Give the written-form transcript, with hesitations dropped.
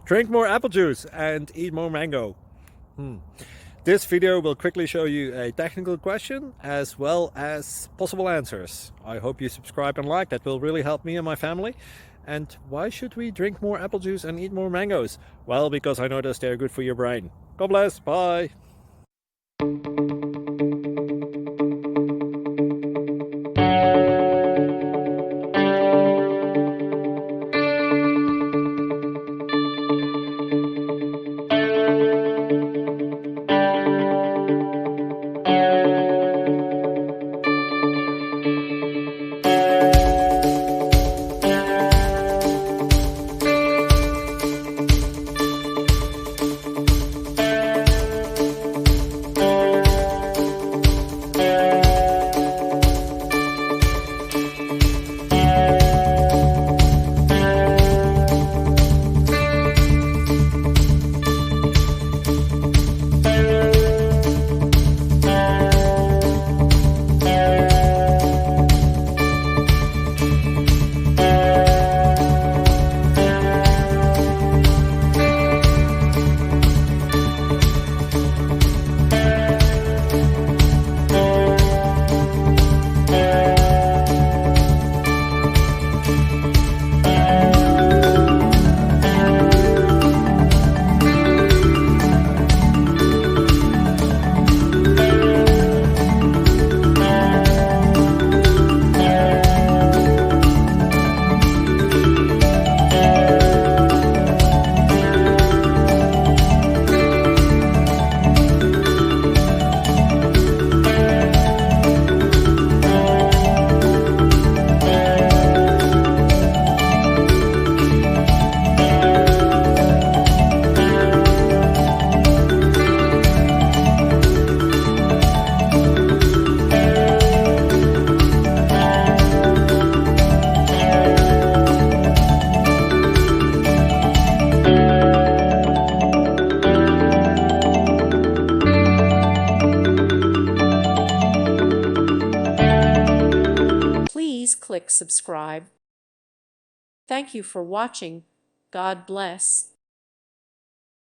Drink more apple juice and eat more mango. This video will quickly show you a technical question as well as possible answers. I hope you subscribe and like, that will really help me and my family. And why should we drink more apple juice and eat more mangoes? Well, because I noticed they're good for your brain. God bless, bye! Please click subscribe. Thank you for watching. God bless.